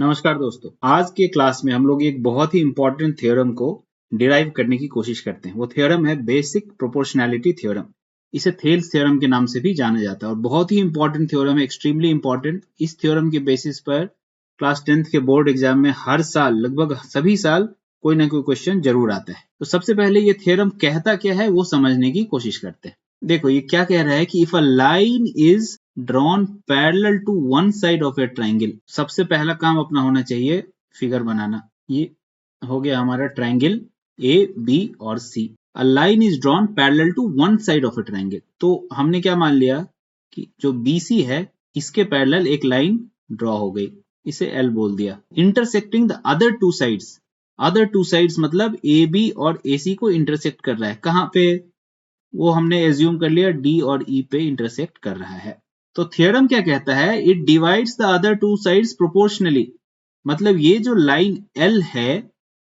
नमस्कार दोस्तों, आज के क्लास में हम लोग एक बहुत ही इंपॉर्टेंट थ्योरम को डिराइव करने की कोशिश करते हैं। वो थ्योरम है बेसिक प्रोपोर्शनैलिटी थ्योरम। इसे थेल्स थ्योरम के नाम से भी जाना जाता है और बहुत ही इंपॉर्टेंट थ्योरम है, एक्सट्रीमली इंपॉर्टेंट। इस थ्योरम के बेसिस पर क्लास 10th के बोर्ड एग्जाम में हर साल, लगभग सभी साल कोई ना कोई क्वेश्चन जरूर आता है। तो सबसे पहले ये थ्योरम कहता क्या है वो समझने की कोशिश करते हैं। देखो ये क्या कह रहा है कि if a line is drawn parallel to one side of a triangle. सबसे पहला काम अपना होना चाहिए फिगर बनाना। ये हो गया हमारा ट्राइंगल ए बी और C. A line is drawn parallel to one side of a triangle. तो हमने क्या मान लिया कि जो बीसी है इसके पैरेलल एक लाइन ड्रॉ हो गई, इसे एल बोल दिया। Intersecting the other two sides. Other two sides मतलब ए बी और ए सी को इंटरसेक्ट कर रहा है। कहां पे? वो हमने एज्यूम कर लिया डी और ई पे इंटरसेक्ट कर रहा है। तो थ्योरम क्या कहता है? It divides the other two sides proportionally. मतलब ये जो लाइन एल है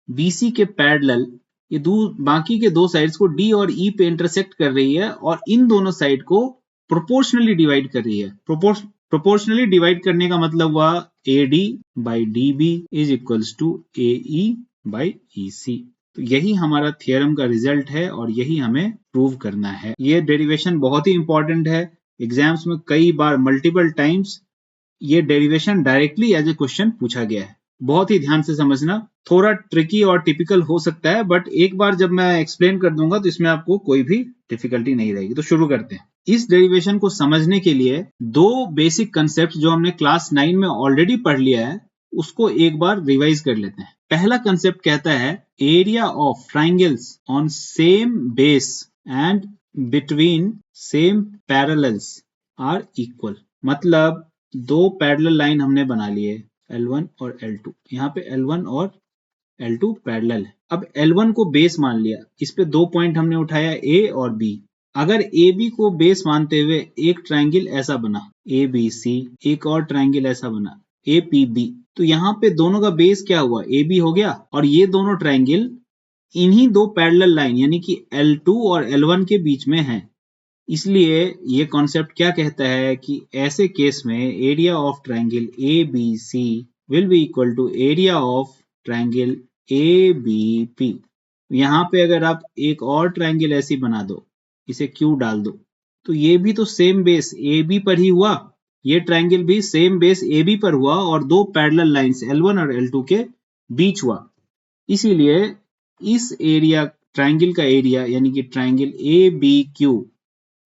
बीसी के पैरेलल, ये बाकी के दो साइड्स को डी और ई पे इंटरसेक्ट कर रही है और इन दोनों साइड को प्रोपोर्शनली डिवाइड कर रही है। प्रोपोर्शनली डिवाइड करने का मतलब हुआ A D by D B is equals to A E by E C. तो यही हमारा थ्योरम का रिजल्ट है और यही हमें प्रूव करना है। ये डेरिवेशन बहुत ही इंपॉर्टेंट है। एग्जाम्स में कई बार मल्टीपल टाइम्स ये derivation directly as a question पूछा गया है। बहुत ही ध्यान से समझना। थोड़ा ट्रिकी और टिपिकल हो सकता है, बट एक बार जब मैं एक्सप्लेन कर दूंगा तो इसमें आपको कोई भी डिफिकल्टी नहीं रहेगी। तो शुरू करते हैं। इस डेरिवेशन को समझने के लिए दो बेसिक कंसेप्ट जो हमने क्लास 9 में ऑलरेडी पढ़ लिया है उसको एक बार रिवाइज कर लेते हैं। पहला कंसेप्ट कहता है area of triangles on same base and between same parallels are equal. मतलब दो पैरेलल लाइन हमने बना लिए L1 और L2। यहाँ पे L1 और L2 पैरेलल है। अब L1 को बेस मान लिया, इस पे दो पॉइंट हमने उठाया A और B। अगर AB को बेस मानते हुए एक ट्राइंगल ऐसा बना ABC, एक और ट्राइंगल ऐसा बना APB, तो यहाँ पे दोनों का बेस क्या हुआ? AB हो गया। और ये दोनों ट्राइंगल इन्हीं दो पैरेलल लाइन यानी कि L2 और L1 के बीच में है। इसलिए ये कॉन्सेप्ट क्या कहता है कि ऐसे केस में area of triangle ABC will be equal to area of triangle ABP। यहाँ पे अगर आप एक और ट्राइंगल ऐसी बना दो, इसे Q डाल दो, तो ये भी तो सेम बेस AB पर ही हुआ, ये ट्राइंगल भी सेम बेस AB पर हुआ और दो पैरेलल लाइंस L1 और L2 के बीच हुआ। इसीलिए इस एरिया ट्राइंगल का एरिया यानी कि ट्राइंगल ABQ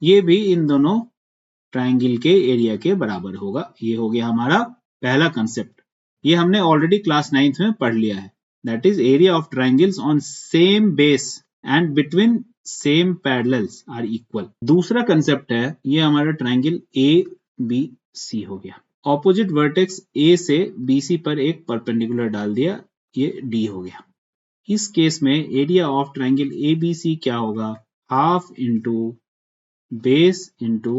ये भी इन दोनों ट्राइंगल के एरिया के बराबर होगा। ये हो गया हमारा पहला कंसेप्ट। ये हमने ऑलरेडी क्लास 9th में पढ़ लिया है। That is area of triangles on same base and between same parallels are equal. दूसरा कंसेप्ट है ये हमारा ट्राइंगल ABC हो गया। ऑपोजिट वर्टेक्स A से BC पर एक परपेंडिकुलर डाल दिया, ये D हो गया। इस केस में एरिया ऑफ ट्राइंगल ABC क्या होगा? Half into base into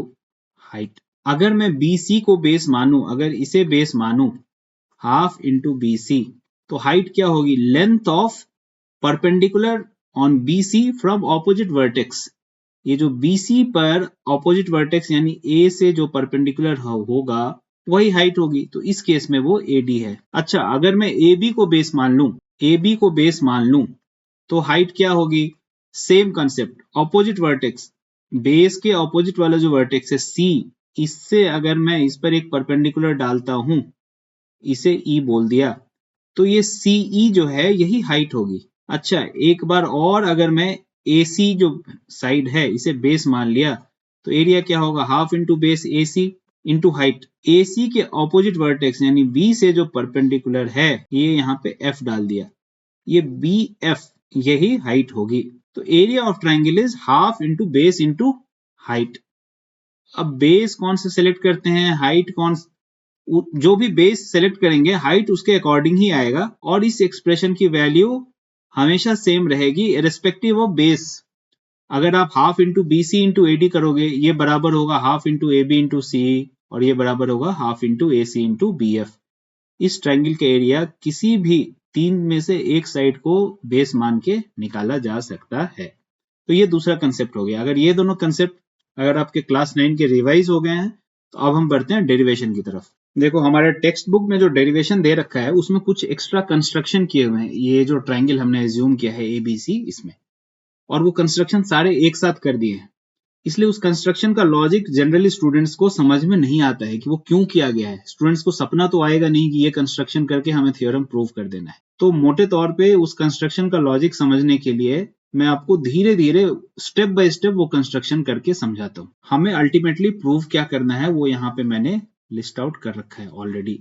height. अगर मैं BC को बेस मानूं, अगर इसे बेस मानूं हाफ इंटू BC, तो हाइट क्या होगी? Length of perpendicular on BC from opposite vertex. ये जो BC पर ऑपोजिट वर्टेक्स यानी A से जो परपेंडिकुलर होगा वही हाइट होगी। तो इस केस में वो AD है। अच्छा, अगर मैं AB को बेस मान लूं, AB को बेस मान लूं तो हाइट क्या होगी? Same concept, opposite vertex, base के ऑपोजिट वाला जो वर्टेक्स है C, इससे अगर मैं इस पर एक परपेंडिकुलर डालता हूं, इसे E बोल दिया, तो ये CE जो है यही हाइट होगी। अच्छा, एक बार और अगर मैं AC जो साइड है इसे बेस मान लिया तो एरिया क्या होगा? Half into base AC into height. AC के ऑपोजिट वर्टेक्स यानी B से जो परपेंडिकुलर है ये यहाँ पे F डाल दिया, ये BF यही हाइट होगी। तो area of triangle is half into base into height. अब बेस कौन से सिलेक्ट करते हैं, हाइट कौन? जो भी बेस सेलेक्ट करेंगे हाइट उसके अकॉर्डिंग ही आएगा और इस एक्सप्रेशन की वैल्यू हमेशा सेम रहेगी इरेस्पेक्टिव ऑफ बेस। अगर आप half into BC into AD करोगे ये बराबर होगा half into AB into CE और ये बराबर होगा half into AC into BF। इस ट्राइंगल का एरिया किसी भी तीन में से एक साइड को बेस मान के निकाला जा सकता है। तो ये दूसरा कंसेप्ट हो गया। अगर ये दोनों कंसेप्ट अगर आपके क्लास 9 के रिवाइज हो गए हैं तो अब हम बढ़ते हैं डेरिवेशन की तरफ। देखो हमारे टेक्स्ट बुक में जो डेरिवेशन दे रखा है उसमें कुछ एक्स्ट्रा कंस्ट्रक्शन किए हुए हैं, ये जो ट्रायंगल हमने एज्यूम किया है ABC इसमें, और वो कंस्ट्रक्शन सारे एक साथ कर दिए हैं। इसलिए उस कंस्ट्रक्शन का लॉजिक जनरली स्टूडेंट्स को समझ में नहीं आता है कि वो क्यों किया गया है। स्टूडेंट्स को सपना तो आएगा नहीं कि ये कंस्ट्रक्शन करके हमें थ्योरम प्रूव कर देना है। तो मोटे तौर पे उस कंस्ट्रक्शन का लॉजिक समझने के लिए मैं आपको धीरे धीरे स्टेप बाय स्टेप वो कंस्ट्रक्शन करके समझाता हूँ। हमें अल्टीमेटली प्रूव क्या करना है वो यहाँ पे मैंने लिस्ट आउट कर रखा है already.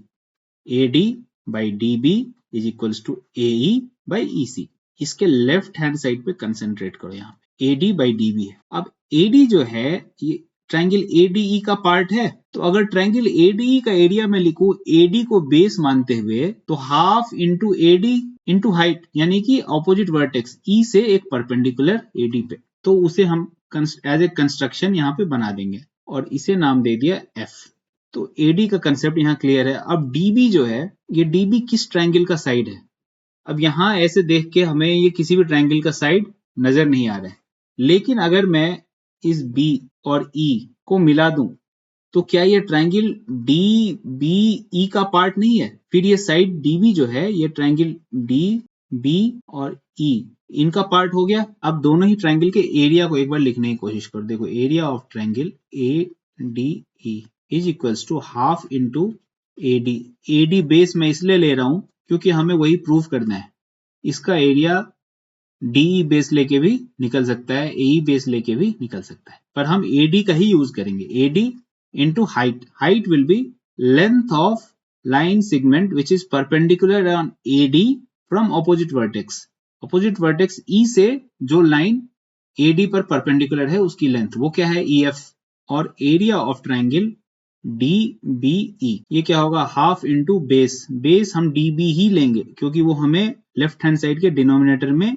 AD by DB is equals to AE by EC। इसके लेफ्ट हैंड साइड पे कंसेंट्रेट करो, यहाँ पे AD बाई DB है। अब AD जो है ये ट्रायंगल ADE का पार्ट है, तो अगर ट्रायंगल ADE का एरिया में लिखूं AD को बेस मानते हुए, तो half into AD into height, यानी कि ऑपोजिट वर्टेक्स E से एक परपेंडिकुलर AD पे, तो उसे हम एज ए कंस्ट्रक्शन यहाँ पे बना देंगे और इसे नाम दे दिया F। तो AD का कंसेप्ट यहाँ क्लियर है। अब DB जो है, ये DB किस ट्रायंगल का साइड है? अब यहाँ ऐसे देख के हमें ये किसी भी ट्रायंगल का साइड नजर नहीं आ रहा है, लेकिन अगर मैं इस B और E को मिला दूं तो क्या ये ट्रायंगल DBE का पार्ट नहीं है? फिर ये साइड DB जो है ये ट्रायंगल DB और E इनका पार्ट हो गया। अब दोनों ही ट्रायंगल के एरिया को एक बार लिखने की कोशिश करो। देखो area of triangle ADE is equals to half into AD। AD base मैं इसलिए ले रहा हूं क्योंकि हमें वही प्रूव करना है। इसका एरिया DE बेस लेके भी निकल सकता है, AE बेस लेके भी निकल सकता है, पर हम AD का ही यूज करेंगे। AD into height. Height will be length of line segment which is perpendicular on AD from opposite vertex. Opposite vertex E से जो लाइन AD पर परपेंडिकुलर है उसकी लेंथ, वो क्या है? EF। और एरिया ऑफ ट्रायंगल DBE ये क्या होगा? Half into base. बेस हम DB ही लेंगे क्योंकि वो हमें लेफ्ट हैंड साइड के डिनोमिनेटर में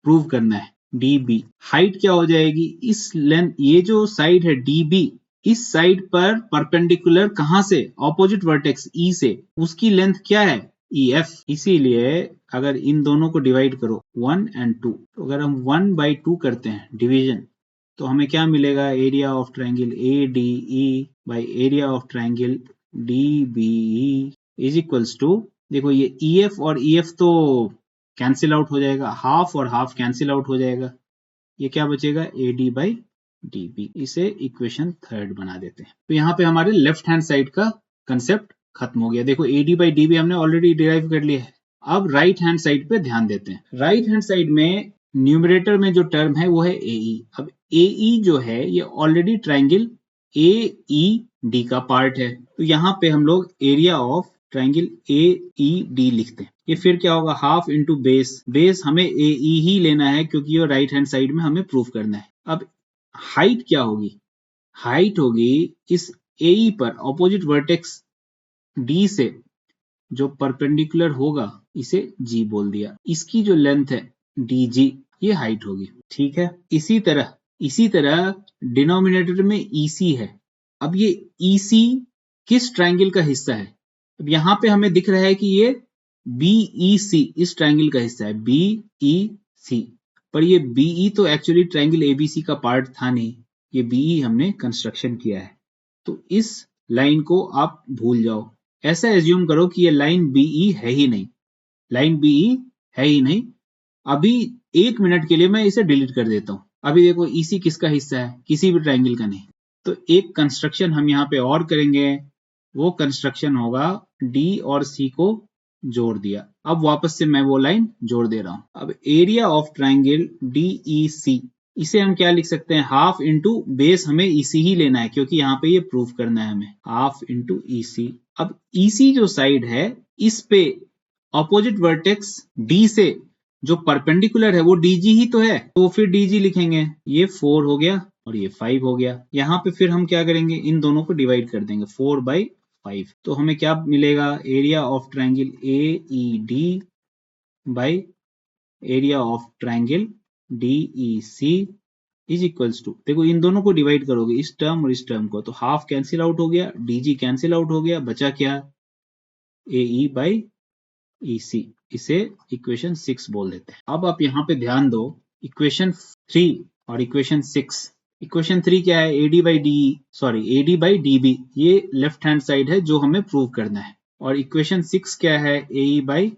प्रूव करना है। DB हाइट क्या हो जाएगी? इस लेंथ, ये जो साइड है DB, इस साइड पर परपेंडिकुलर कहां से? ऑपोजिट वर्टेक्स E से, उसकी लेंथ क्या है? EF। इसीलिए अगर इन दोनों को डिवाइड करो 1 and 2, तो अगर हम 1/2 करते हैं डिवीजन, तो हमें क्या मिलेगा? Area of triangle ADE by area of triangle DBE is equals to, देखो ये EF और EF तो कैंसिल आउट हो जाएगा, हाफ और हाफ कैंसिल आउट हो जाएगा, ये क्या बचेगा? AD by DB। इसे इक्वेशन 3 बना देते हैं। तो यहाँ पे हमारे लेफ्ट हैंड साइड का कंसेप्ट खत्म हो गया। देखो AD बाई DB हमने ऑलरेडी डिराइव कर लिया है। अब राइट हैंड साइड पे ध्यान देते हैं। राइट हैंड साइड में न्यूमरेटर में जो टर्म है वो है AE। अब AE जो है ये ऑलरेडी ट्रायंगल AED का पार्ट है, तो यहाँ पे हम लोग एरिया ऑफ ट्रायंगल AED लिखते हैं। ये फिर क्या होगा? Half into base. बेस हमें AE ही लेना है क्योंकि ये राइट हैंड साइड में हमें प्रूव करना है। अब हाइट क्या होगी? हाइट होगी इस AE पर ऑपोजिट वर्टेक्स D से जो परपेंडिकुलर होगा, इसे G बोल दिया, इसकी जो लेंथ है DG, ये हाइट होगी। ठीक है, इसी तरह डिनोमिनेटर में EC है। अब ये EC किस ट्रायंगल का हिस्सा है? अब यहाँ पे हमें दिख रहा है कि ये BEC इस ट्रायंगल का हिस्सा है, BEC, पर ये BE तो एक्चुअली ट्रायंगल ABC का पार्ट था नहीं, ये BE हमने कंस्ट्रक्शन किया है। तो इस लाइन को आप भूल जाओ, ऐसा एज्यूम करो कि ये लाइन BE है ही नहीं, लाइन BE है ही नहीं। अभी 1 मिनट के लिए मैं इसे डिलीट कर देता हूं। अभी देखो EC किसका हिस्सा है? किसी भी ट्रायंगल का नहीं। तो एक कंस्ट्रक्शन हम यहाँ पे और करेंगे, वो कंस्ट्रक्शन होगा D और C को जोड़ दिया। अब वापस से मैं वो लाइन जोड़ दे रहा हूं। अब एरिया ऑफ ट्रायंगल DEC, इसे हम क्या लिख सकते हैं? हाफ इंटू बेस, हमें EC ही लेना है क्योंकि यहाँ पे ये प्रूफ करना है हमें, हाफ इंटू EC। अब EC जो साइड है इस पे ऑपोजिट वर्टेक्स D से जो परपेंडिकुलर है वो DG ही तो है, तो फिर DG लिखेंगे। ये 4 हो गया और ये 5 हो गया। यहाँ पे फिर हम क्या करेंगे? इन दोनों को डिवाइड कर देंगे 4/5। तो हमें क्या मिलेगा? Area of triangle AED by area of triangle DEC is equals to, देखो इन दोनों को डिवाइड करोगे, इस टर्म और इस टर्म को, तो हाफ कैंसिल आउट हो गया, DG कैंसिल आउट हो गया, बचा क्या? AE by EC। इसे इक्वेशन 6 बोल देते हैं। अब आप यहाँ पे ध्यान दो, इक्वेशन 3 और इक्वेशन 6, इक्वेशन 3 क्या है, AD बाई DB, ये लेफ्ट हैंड साइड है जो हमें प्रूव करना है। और इक्वेशन 6 क्या है, AE बाई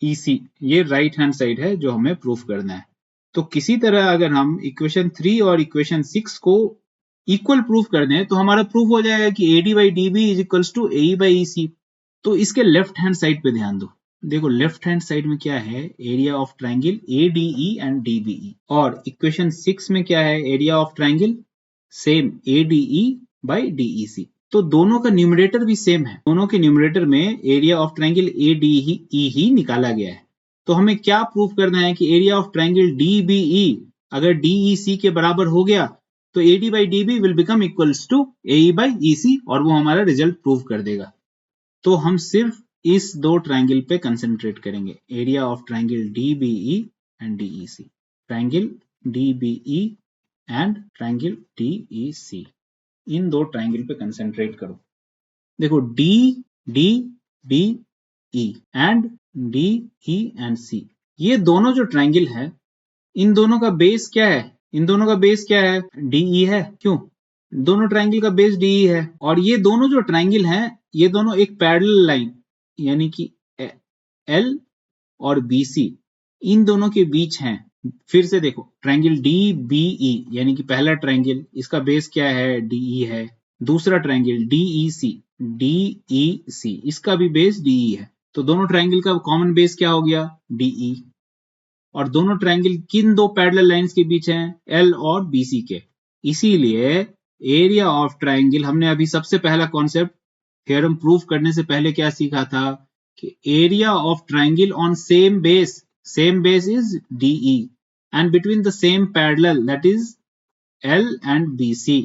EC, ये राइट हैंड साइड है जो हमें प्रूव करना है। तो किसी तरह अगर हम इक्वेशन 3 और इक्वेशन 6 को इक्वल प्रूव कर दें तो हमारा प्रूव हो जाएगा कि AD by DB is equals to AE by EC। तो इसके लेफ्ट हैंड साइड पे ध्यान दो, देखो लेफ्ट हैंड साइड में क्या है, area of triangle ADE and DBE। और इक्वेशन 6 में क्या है, area of triangle same ADE by DEC। तो दोनों का न्यूमरेटर भी सेम है, दोनों के न्यूमरेटर में एरिया ऑफ ट्राइंगल ADE ही निकाला गया है। तो हमें क्या प्रूफ करना है कि एरिया ऑफ ट्राइंगल DBE अगर DEC के बराबर हो गया तो AD by DB will become equals to AE by EC, और वो हमारा रिजल्ट प्रूव कर देगा। तो हम सिर्फ इस दो ट्राइंगल पे कंसंट्रेट करेंगे, area of triangle DBE and DEC, triangle DBE and triangle DEC, इन दो ट्राइंगल पे कंसंट्रेट करो। देखो DBE and DE and C, ये दोनों जो ट्राइंगल है इन दोनों का बेस क्या है, इन दोनों का बेस क्या है, DE है। क्यों, दोनों ट्राइंगल का बेस DE है। और ये दोनों जो ट्राइंगल हैं ये दोनों एक पैरेलल लाइन यानी कि L और BC इन दोनों के बीच हैं। फिर से देखो ट्राइंगल DBE यानी कि पहला ट्राइंगल, इसका बेस क्या है, DE है। दूसरा ट्राइंगल DEC इसका भी बेस DE है। तो दोनों ट्राइंगल का कॉमन बेस क्या हो गया, DE। और दोनों ट्राइंगल किन दो पैरेलल लाइंस के बीच हैं, L और BC के। इसीलिए एरिया ऑफ ट्राइंगल, हमने अभी सबसे पहला कॉन्सेप्ट थ्योरम प्रूफ करने से पहले क्या सीखा था कि area of triangle on same base is DE and between the same parallel that is L and BC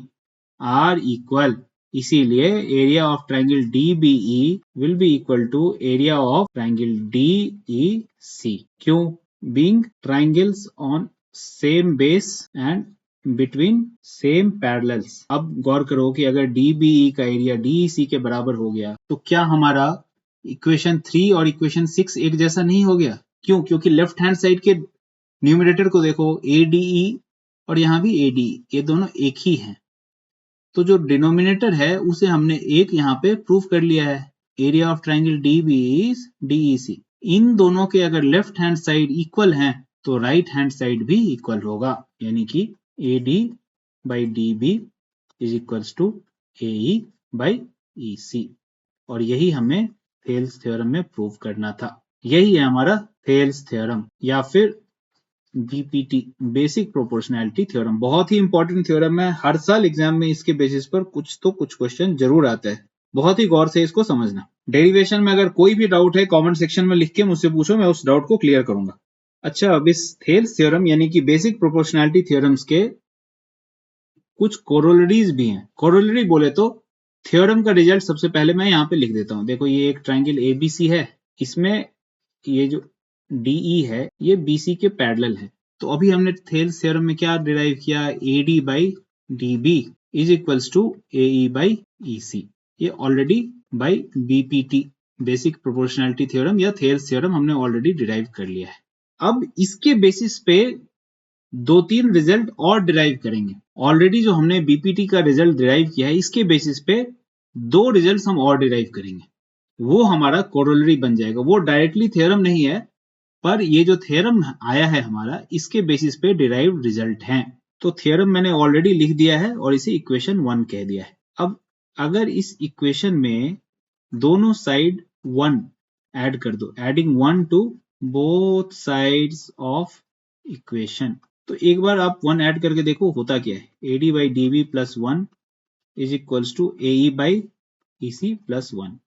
are equal. इसीलिए area of triangle DBE will be equal to area of triangle DEC। क्यों, being triangles on same base and between same parallels। अब गौर करो कि अगर DBE का area DEC के बराबर हो गया तो क्या हमारा इक्वेशन 3 और इक्वेशन 6 एक जैसा नहीं हो गया। क्यों, क्योंकि लेफ्ट हैंड साइड के न्यूमरेटर को देखो, ADE और यहां भी ADE, ये दोनों एक ही हैं। तो जो डिनोमिनेटर है उसे हमने एक यहाँ पे प्रूफ कर लिया है, area of triangle DBE is DEC। इन दोनों के अगर लेफ्ट हैंड साइड इक्वल हैं तो राइट हैंड साइड भी इक्वल होगा, यानी कि AD by DB is equals to AE by EC। और यही हमें थेल्स थ्योरम में प्रूव करना था। यही है हमारा थेल्स थ्योरम या फिर BPT, बेसिक प्रोपोर्शनैलिटी थ्योरम। बहुत ही इंपॉर्टेंट थ्योरम है, हर साल एग्जाम में इसके बेसिस पर कुछ क्वेश्चन जरूर आता है। बहुत ही गौर से इसको समझना। डेरिवेशन में अगर कोई भी डाउट है कमेंट सेक्शन में लिख के मुझसे पूछो, मैं उस डाउट को क्लियर करूंगा। अच्छा, अब इस थेल्स थ्योरम यानी कि बेसिक प्रोपोर्शनैलिटी थ्योरम्स के कुछ कोरोलरीज भी हैं। कोरोलरी बोले तो थ्योरम का रिजल्ट सबसे पहले मैं यहाँ पे लिख देता हूँ। देखो ये एक ट्राइंगल ABC है, इसमें ये जो DE है ये BC के पैरेलल है। तो अभी हमने थेल्स थ्योरम में क्या डिराइव किया, AD by DB is equals to AE by EC। ये already by BPT, basic proportionality theorem या थेल्स थ्योरम, हमने ऑलरेडी डिराइव कर लिया है। अब इसके बेसिस पे 2-3 रिजल्ट और डिराइव करेंगे। ऑलरेडी जो हमने BPT का रिजल्ट डिराइव किया है इसके बेसिस पे 2 रिजल्ट हम और डिराइव करेंगे, वो हमारा कोरोलरी बन जाएगा। वो डायरेक्टली थ्योरम नहीं है, पर ये जो थ्योरम आया है हमारा इसके बेसिस पे डिराइव्ड रिजल्ट हैं। तो थ्योरम मैंने ऑलरेडी लिख दिया है और इसे इक्वेशन 1 कह दिया है। अब अगर इस इक्वेशन में दोनों साइड 1 ऐड कर दो, adding 1 to both sides of equation, तो एक बार आप 1 ऐड करके देखो होता क्या है। AD by DB plus 1 is equals to AE by EC plus 1।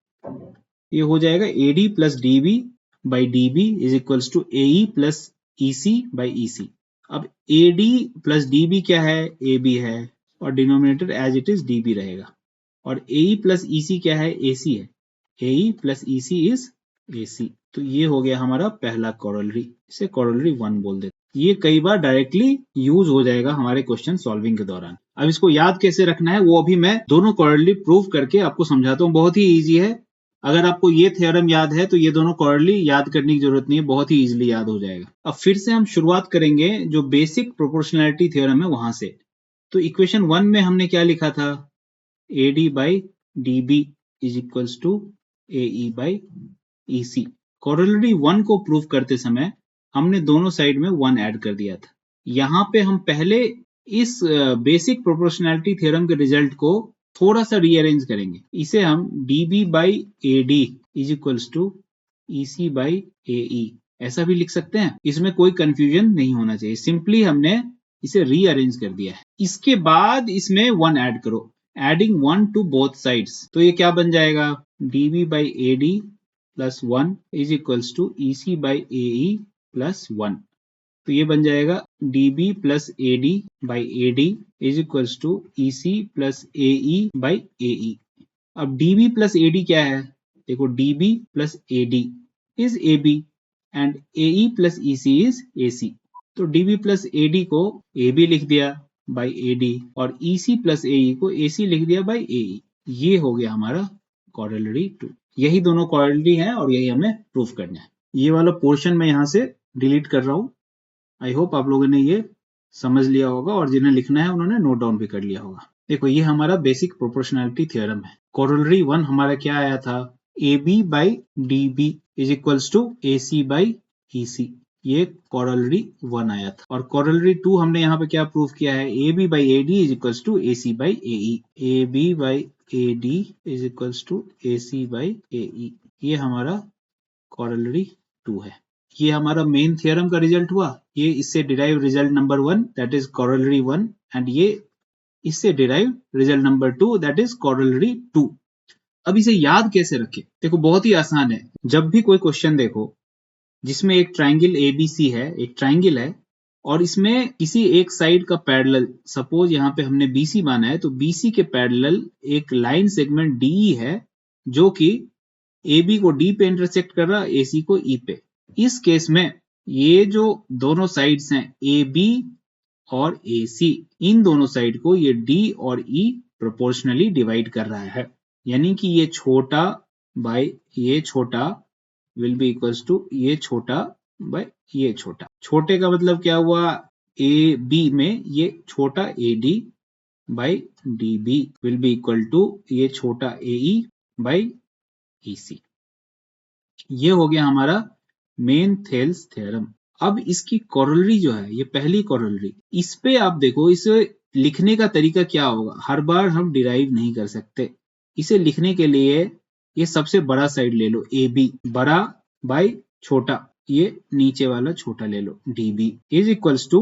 ये हो जाएगा AD plus DB by DB is equals to AE plus EC by EC। अब AD प्लस DB क्या है, AB है, और denominator as it is DB रहेगा। और AE प्लस EC क्या है, AC है, AE plus EC is AC। तो ये हो गया हमारा पहला कोरोलरी, इसे कोरोलरी 1 बोल देते। ये कई बार डायरेक्टली यूज हो जाएगा हमारे क्वेश्चन सॉल्विंग के दौरान। अब इसको याद कैसे रखना है वो अभी मैं दोनों कोरोलरी प्रूव करके आपको समझाता हूँ। बहुत ही ईजी है, अगर आपको ये थ्योरम याद है तो ये दोनों कोरोलरी याद करने की जरूरत नहीं है, बहुत ही इजीली याद हो जाएगा। अब फिर से हम शुरुआत करेंगे जो बेसिक प्रोपोर्शनैलिटी थ्योरम है वहां से। तो इक्वेशन 1 में हमने क्या लिखा था, AD by DB is equals to AE by EC। Corollary 1 को प्रूव करते समय हमने दोनों साइड में 1 ऐड कर दिया था। यहाँ पे हम पहले इस बेसिक प्रोपोर्शनैलिटी थ्योरम के रिजल्ट को थोड़ा सा रीअरेंज करेंगे। इसे हम DB by AD is equals to EC by AE ऐसा भी लिख सकते हैं। इसमें कोई कंफ्यूजन नहीं होना चाहिए, सिंपली हमने इसे रीअरेंज कर दिया है। इसके बाद इसमें 1 ऐड करो, एडिंग 1 टू बोथ साइड्स, तो ये क्या बन जाएगा, DB by AD plus 1 is equals to EC by AE plus 1। तो ये बन जाएगा DB plus AD by AD is equals to EC plus AE by AE। अब DB प्लस AD क्या है, देखो DB plus AD is AB and AE plus EC is AC। तो DB plus AD को AB लिख दिया by AD और EC plus AE को AC लिख दिया बाई AE। ये हो गया हमारा कोरोलरी 2। यही दोनों कोरोलरी हैं और यही हमें प्रूफ करना है। ये वाला पोर्शन मैं यहाँ से डिलीट कर रहा हूँ। आई होप आप लोगों ने ये समझ लिया होगा और जिन्हें लिखना है उन्होंने नोट डाउन भी कर लिया होगा। देखो ये हमारा बेसिक प्रोपोर्शनैलिटी थ्योरम है। कोरोलरी 1 हमारा क्या आया था, AB by DB is equals to AC by EC। ये कोरोलरी 1 आया था। और कोरोलरी 2 हमने यहाँ पे क्या प्रूव किया है, AB by AD is equals to AC by AE। AB by AD is equals to AC by AE। ये हमारा कोरोलरी 2 है। ये हमारा मेन थ्योरम का रिजल्ट हुआ। ये इससे derive result number 1 that is corollary 1 and ये इससे derive result number 2 that is corollary 2। अब इसे याद कैसे रखें, देखो बहुत ही आसान है। जब भी कोई क्वेश्चन देखो जिसमें एक ट्राइंगल ABC है, एक ट्राइंगल है और इसमें किसी एक साइड का पैरेलल, सपोज यहाँ पे हमने BC माना है, तो BC के पैरेलल एक लाइन सेगमेंट DE है जो कि AB को D पे इंटरसेक्ट कर रहा है, AC को E पे। इस केस में ये जो दोनों साइड्स हैं AB और AC, इन दोनों साइड को ये D और E प्रोपोर्शनली डिवाइड कर रहा है, यानी कि ये छोटा बाय ये छोटा विल बी इक्वल्स टू ये छोटा बाय ये छोटा। छोटे का मतलब क्या हुआ, AB में ये छोटा AD by DB will be equal to ये छोटा AE बाय EC। ये हो गया हमारा मेन थेल्स थ्योरम। अब इसकी कोरोलरी जो है, ये पहली कोरोलरी, इस पे आप देखो इसे लिखने का तरीका क्या होगा। हर बार हम डिराइव नहीं कर सकते। इसे लिखने के लिए ये सबसे बड़ा साइड ले लो AB, बड़ा बाय छोटा, ये नीचे वाला छोटा ले लो DB इज इक्वल्स टू,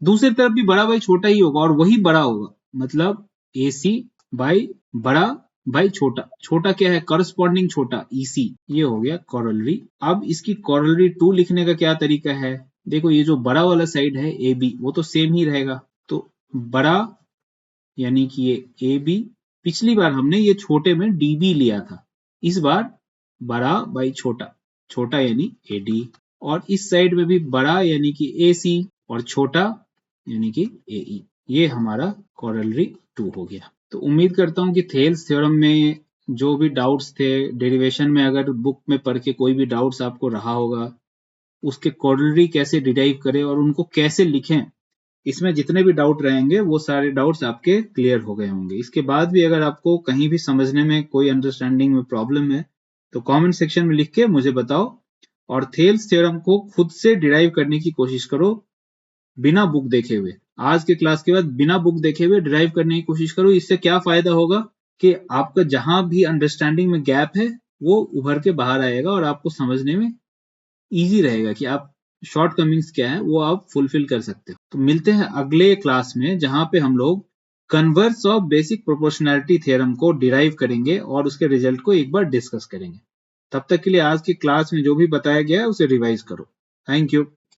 दूसरी तरफ भी बड़ा बाय छोटा ही होगा और वही बड़ा होगा, मतलब AC बाय बड़ा बाय छोटा। छोटा क्या है, करस्पॉन्डिंग छोटा EC। ये हो गया कोरोलरी। अब इसकी कोरोलरी 2 लिखने का क्या तरीका है, देखो ये जो बड़ा वाला साइड है AB वो तो सेम ही रहेगा, तो बड़ा यानी कि ये AB, पिछली बार हमने ये छोटे में DB लिया था, इस बार बड़ा बाई छोटा, छोटा यानी AD, और इस साइड में भी बड़ा यानी कि AC और छोटा यानी कि AE। ये हमारा कोरोलरी 2 हो गया। तो उम्मीद करता हूं कि थेल्स थ्योरम में जो भी डाउट्स थे, डेरिवेशन में अगर बुक में पढ़ के कोई भी डाउट्स आपको रहा होगा, उसके कोरोलरी कैसे डिराइव करें और उनको कैसे लिखें, इसमें जितने भी डाउट रहेंगे वो सारे डाउट्स आपके क्लियर हो गए होंगे। इसके बाद भी अगर आपको कहीं भी समझने में कोई अंडरस्टैंडिंग में प्रॉब्लम है तो कमेंट सेक्शन में लिख के मुझे बताओ, और थेल्स थ्योरम को खुद से डिराइव करने की कोशिश करो बिना बुक देखे हुए। आज के क्लास के बाद बिना बुक देखे हुए डिराइव करने की कोशिश करो। इससे क्या फायदा होगा कि आपका जहां भी अंडरस्टैंडिंग में गैप है वो उभर के बाहर आएगा और आपको समझने में इजी रहेगा कि आप शॉर्ट कमिंग्स क्या है वो आप फुलफिल कर सकते हो। तो मिलते हैं अगले क्लास में जहां पे हम लोग converse of basic proportionality theorem को डिराइव करेंगे और उसके रिजल्ट को एक बार डिस्कस करेंगे। तब तक के लिए आज की क्लास में जो भी बताया गया है उसे रिवाइज करो। Thank you.